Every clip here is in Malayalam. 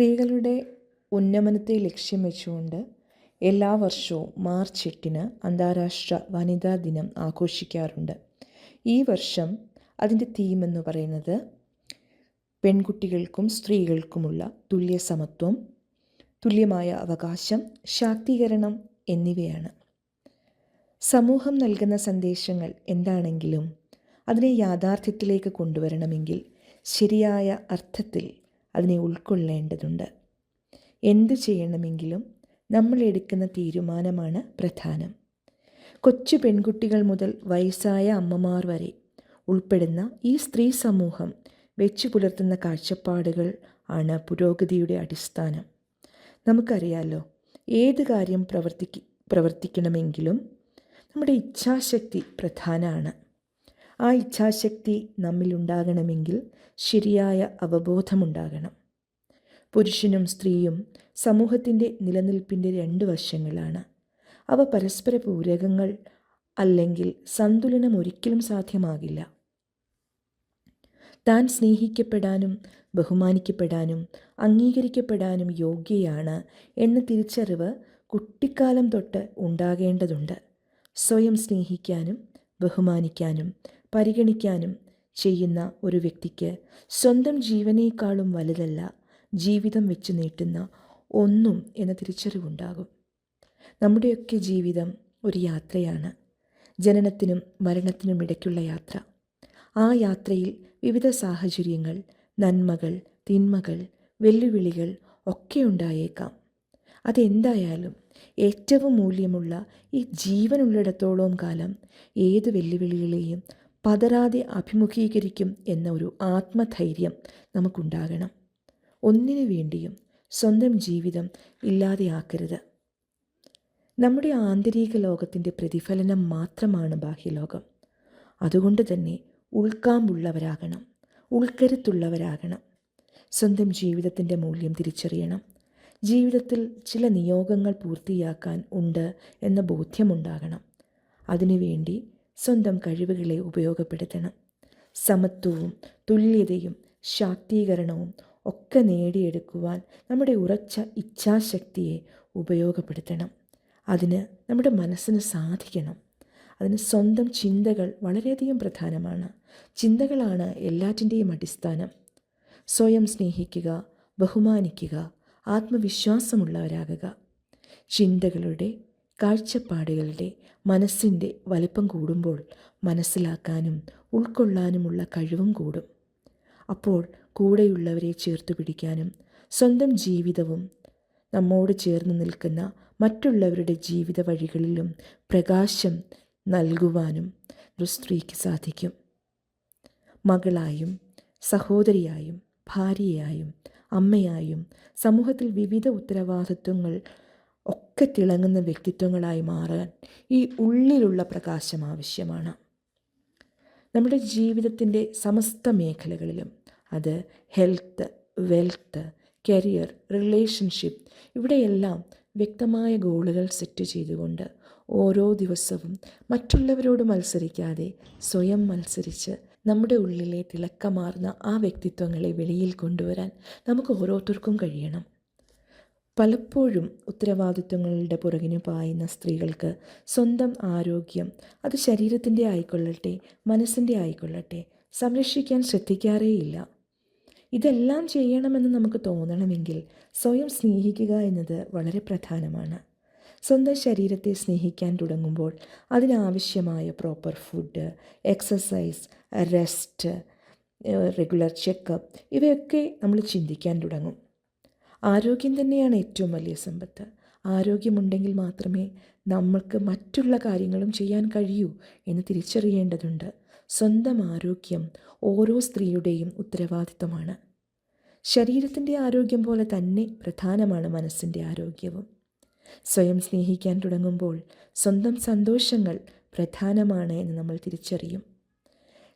സ്ത്രീകളുടെ ഉന്നമനത്തെ ലക്ഷ്യം വെച്ചുകൊണ്ട് എല്ലാ വർഷവും മാർച്ച് 8 അന്താരാഷ്ട്ര വനിതാ ദിനം ആഘോഷിക്കാറുണ്ട്. ഈ വർഷം അതിൻ്റെ തീം എന്ന് പറയുന്നത് പെൺകുട്ടികൾക്കും സ്ത്രീകൾക്കുമുള്ള തുല്യ സമത്വം, തുല്യമായ അവകാശം, ശാക്തീകരണം എന്നിവയാണ്. സമൂഹം നൽകുന്ന സന്ദേശങ്ങൾ എന്താണെങ്കിലും അതിനെ യാഥാർത്ഥ്യത്തിലേക്ക് കൊണ്ടുവരണമെങ്കിൽ ശരിയായ അർത്ഥത്തിൽ അതിനെ ഉൾക്കൊള്ളേണ്ടതുണ്ട്. എന്തു ചെയ്യണമെങ്കിലും നമ്മൾ എടുക്കുന്ന തീരുമാനമാണ് പ്രധാനം. കൊച്ചു പെൺകുട്ടികൾ മുതൽ വയസ്സായ അമ്മമാർ വരെ ഉൾപ്പെടുന്ന ഈ സ്ത്രീ സമൂഹം വെച്ചു പുലർത്തുന്ന കാഴ്ചപ്പാടുകൾ ആണ് പുരോഗതിയുടെ അടിസ്ഥാനം. നമുക്കറിയാലോ, ഏത് കാര്യം പ്രവർത്തിക്കണമെങ്കിലും നമ്മുടെ ഇച്ഛാശക്തി പ്രധാനമാണ്. ആ ഇച്ഛാശക്തി നമ്മിലുണ്ടാകണമെങ്കിൽ ശരിയായ അവബോധമുണ്ടാകണം. പുരുഷനും സ്ത്രീയും സമൂഹത്തിൻ്റെ നിലനിൽപ്പിൻ്റെ 2 വശങ്ങളാണ്. അവ പരസ്പര പൂരകങ്ങൾ അല്ലെങ്കിൽ സന്തുലനം ഒരിക്കലും സാധ്യമാകില്ല. താൻ സ്നേഹിക്കപ്പെടാനും ബഹുമാനിക്കപ്പെടാനും അംഗീകരിക്കപ്പെടാനും യോഗ്യയാണ് എന്ന തിരിച്ചറിവ് കുട്ടിക്കാലം തൊട്ട് ഉണ്ടാകേണ്ടതുണ്ട്. സ്വയം സ്നേഹിക്കാനും ബഹുമാനിക്കാനും പരിഗണിക്കാനും ചെയ്യുന്ന ഒരു വ്യക്തിക്ക് സ്വന്തം ജീവനേക്കാളും വലുതല്ല ജീവിതം വെച്ച് നീട്ടുന്ന ഒന്നും എന്ന തിരിച്ചറിവുണ്ടാകും. നമ്മുടെയൊക്കെ ജീവിതം ഒരു യാത്രയാണ്, ജനനത്തിനും മരണത്തിനും ഇടയ്ക്കുള്ള യാത്ര. ആ യാത്രയിൽ വിവിധ സാഹചര്യങ്ങൾ, നന്മകൾ, തിന്മകൾ, വെല്ലുവിളികൾ ഒക്കെ ഉണ്ടായേക്കാം. അതെന്തായാലും ഏറ്റവും മൂല്യമുള്ള ഈ ജീവനുള്ളിടത്തോളം കാലം ഏത് വെല്ലുവിളികളെയും പതറാതെ അഭിമുഖീകരിക്കും എന്ന ഒരു ആത്മധൈര്യം നമുക്കുണ്ടാകണം. ഒന്നിനു വേണ്ടിയും സ്വന്തം ജീവിതം ഇല്ലാതെയാക്കരുത്. നമ്മുടെ ആന്തരിക ലോകത്തിൻ്റെ പ്രതിഫലനം മാത്രമാണ് ബാഹ്യലോകം. അതുകൊണ്ട് തന്നെ ഉൾക്കാമ്പുള്ളവരാകണം, ഉൾക്കരുത്തുള്ളവരാകണം. സ്വന്തം ജീവിതത്തിൻ്റെ മൂല്യം തിരിച്ചറിയണം. ജീവിതത്തിൽ ചില നിയോഗങ്ങൾ പൂർത്തിയാക്കാൻ ഉണ്ട് എന്ന ബോധ്യമുണ്ടാകണം. അതിനുവേണ്ടി സ്വന്തം കഴിവുകളെ ഉപയോഗപ്പെടുത്തണം. സമത്വവും തുല്യതയും ശാക്തീകരണവും ഒക്കെ നേടിയെടുക്കുവാൻ നമ്മുടെ ഉറച്ച ഇച്ഛാശക്തിയെ ഉപയോഗപ്പെടുത്തണം. അതിന് നമ്മുടെ മനസ്സിന് സാധിക്കണം. അതിന് സ്വന്തം ചിന്തകൾ വളരെയധികം പ്രധാനമാണ്. ചിന്തകളാണ് എല്ലാറ്റിൻ്റെയും അടിസ്ഥാനം. സ്വയം സ്നേഹിക്കുക, ബഹുമാനിക്കുക, ആത്മവിശ്വാസമുള്ളവരാകുക. ചിന്തകളുടെ, കാഴ്ചപ്പാടുകളുടെ, മനസ്സിൻ്റെ വലിപ്പം കൂടുമ്പോൾ മനസ്സിലാക്കാനും ഉൾക്കൊള്ളാനുമുള്ള കഴിവും കൂടും. അപ്പോൾ കൂടെയുള്ളവരെ ചേർത്ത് പിടിക്കാനും സ്വന്തം ജീവിതവും നമ്മോട് ചേർന്ന് നിൽക്കുന്ന മറ്റുള്ളവരുടെ ജീവിത വഴികളിലും പ്രകാശം നൽകുവാനും ഒരു സ്ത്രീക്ക് സാധിക്കും. മകളായും സഹോദരിയായും ഭാര്യയായും അമ്മയായും സമൂഹത്തിൽ വിവിധ ഉത്തരവാദിത്വങ്ങൾ ഒക്കെ തിളങ്ങുന്ന വ്യക്തിത്വങ്ങളായി മാറാൻ ഈ ഉള്ളിലുള്ള പ്രകാശം ആവശ്യമാണ്. നമ്മുടെ ജീവിതത്തിൻ്റെ സമസ്ത മേഖലകളിലും, അത് ഹെൽത്ത്, വെൽത്ത്, കരിയർ, റിലേഷൻഷിപ്പ്, ഇവിടെയെല്ലാം വ്യക്തമായ ഗോളുകൾ സെറ്റ് ചെയ്തുകൊണ്ട് ഓരോ ദിവസവും മറ്റുള്ളവരോട് മത്സരിക്കാതെ സ്വയം മത്സരിച്ച് നമ്മുടെ ഉള്ളിലെ തിളക്കമാർന്ന ആ വ്യക്തിത്വങ്ങളെ വെളിയിൽ കൊണ്ടുവരാൻ നമുക്ക് ഓരോരുത്തർക്കും കഴിയണം. പലപ്പോഴും ഉത്തരവാദിത്വങ്ങളുടെ പുറകിന് പായുന്ന സ്ത്രീകൾക്ക് സ്വന്തം ആരോഗ്യം, അത് ശരീരത്തിൻ്റെ ആയിക്കൊള്ളട്ടെ മനസ്സിൻ്റെ ആയിക്കൊള്ളട്ടെ, സംരക്ഷിക്കാൻ ശ്രദ്ധിക്കാറേയില്ല. ഇതെല്ലാം ചെയ്യണമെന്ന് നമുക്ക് തോന്നണമെങ്കിൽ സ്വയം സ്നേഹിക്കുക എന്നത് വളരെ പ്രധാനമാണ്. സ്വന്തം ശരീരത്തെ സ്നേഹിക്കാൻ തുടങ്ങുമ്പോൾ അതിനാവശ്യമായ proper food, exercise, rest, regular checkup, ഇവയൊക്കെ നമ്മൾ ചിന്തിക്കാൻ തുടങ്ങും. ആരോഗ്യം തന്നെയാണ് ഏറ്റവും വലിയ സമ്പത്ത്. ആരോഗ്യമുണ്ടെങ്കിൽ മാത്രമേ നമ്മൾക്ക് മറ്റുള്ള കാര്യങ്ങളും ചെയ്യാൻ കഴിയൂ എന്ന് തിരിച്ചറിയേണ്ടതുണ്ട്. സ്വന്തം ആരോഗ്യം ഓരോ സ്ത്രീയുടെയും ഉത്തരവാദിത്തമാണ്. ശരീരത്തിൻ്റെ ആരോഗ്യം പോലെ തന്നെ പ്രധാനമാണ് മനസ്സിൻ്റെ ആരോഗ്യവും. സ്വയം സ്നേഹിക്കാൻ തുടങ്ങുമ്പോൾ സ്വന്തം സന്തോഷങ്ങൾ പ്രധാനമാണ് എന്ന് നമ്മൾ തിരിച്ചറിയും.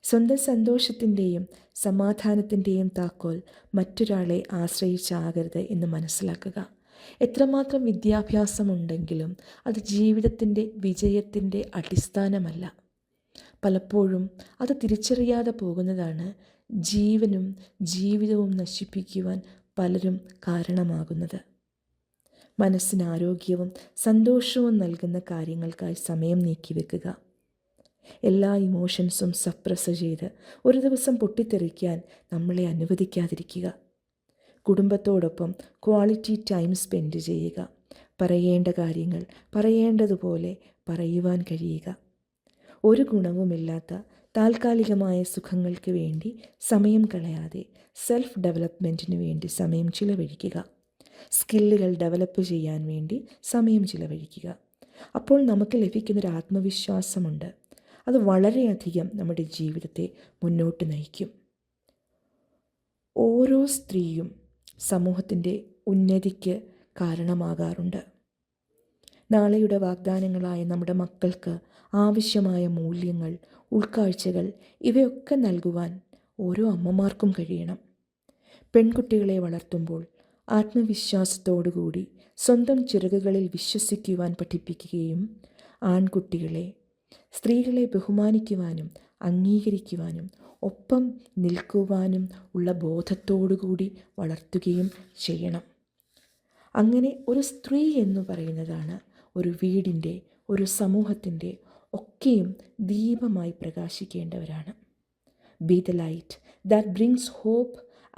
സ്വന്തം സന്തോഷത്തിൻ്റെയും സമാധാനത്തിൻ്റെയും താക്കോൽ മറ്റൊരാളെ ആശ്രയിച്ചാകരുത് എന്ന് മനസ്സിലാക്കുക. എത്രമാത്രം വിദ്യാഭ്യാസമുണ്ടെങ്കിലും അത് ജീവിതത്തിൻ്റെ വിജയത്തിൻ്റെ അടിസ്ഥാനമല്ല. പലപ്പോഴും അത് തിരിച്ചറിയാതെ പോകുന്നതാണ് ജീവനും ജീവിതവും നശിപ്പിക്കുവാൻ പലരും കാരണമാകുന്നത്. മനസ്സിന് ആരോഗ്യവും സന്തോഷവും നൽകുന്ന കാര്യങ്ങൾക്കായി സമയം നീക്കിവെക്കുക. എല്ലാ ഇമോഷൻസും സപ്രസ് ചെയ്ത് ഒരു ദിവസം പൊട്ടിത്തെറിക്കാൻ നമ്മളെ അനുവദിക്കാതിരിക്കുക. കുടുംബത്തോടൊപ്പം ക്വാളിറ്റി ടൈം സ്പെൻഡ് ചെയ്യുക. പറയേണ്ട കാര്യങ്ങൾ പറയേണ്ടതുപോലെ പറയുവാൻ കഴിയുക. ഒരു ഗുണവുമില്ലാത്ത താൽക്കാലികമായ സുഖങ്ങൾക്ക് വേണ്ടി സമയം കളയാതെ സെൽഫ് ഡെവലപ്മെൻറ്റിന് വേണ്ടി സമയം ചിലവഴിക്കുക. സ്കില്ലുകൾ ഡെവലപ്പ് ചെയ്യാൻ വേണ്ടി സമയം ചിലവഴിക്കുക. അപ്പോൾ നമുക്ക് ലഭിക്കുന്നൊരു ആത്മവിശ്വാസമുണ്ട്. അത് വളരെയധികം നമ്മുടെ ജീവിതത്തെ മുന്നോട്ട് നയിക്കും. ഓരോ സ്ത്രീയും സമൂഹത്തിൻ്റെ ഉന്നതിക്ക് കാരണമാകാറുണ്ട്. നാളെയുടെ വാഗ്ദാനങ്ങളായ നമ്മുടെ മക്കൾക്ക് ആവശ്യമായ മൂല്യങ്ങൾ, ഉൾക്കാഴ്ചകൾ ഇവയൊക്കെ നൽകുവാൻ ഓരോ അമ്മമാർക്കും കഴിയണം. പെൺകുട്ടികളെ വളർത്തുമ്പോൾ ആത്മവിശ്വാസത്തോടുകൂടി സ്വന്തം ചിറകുകളിൽ വിശ്വസിക്കുവാൻ പഠിപ്പിക്കുകയും ആൺകുട്ടികളെ, സ്ത്രീകളെ ബഹുമാനിക്കുവാനും അംഗീകരിക്കുവാനും ഒപ്പം നിൽക്കുവാനും ഉള്ള ബോധത്തോടുകൂടി വളർത്തുകയും ചെയ്യണം. അങ്ങനെ ഒരു സ്ത്രീ എന്ന് പറയുന്നതാണ് ഒരു വീടിൻ്റെ, ഒരു സമൂഹത്തിൻ്റെ ഒക്കെയും ദീപമായി പ്രകാശിക്കേണ്ടവരാണ്. Be the light that brings hope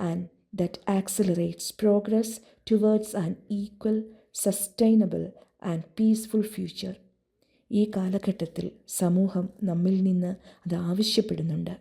and that accelerates progress towards an equal, sustainable and peaceful future. ഈ കാലഘട്ടത്തിൽ സമൂഹം നമ്മിൽ നിന്ന് അത് ആവശ്യപ്പെടുന്നുണ്ട്.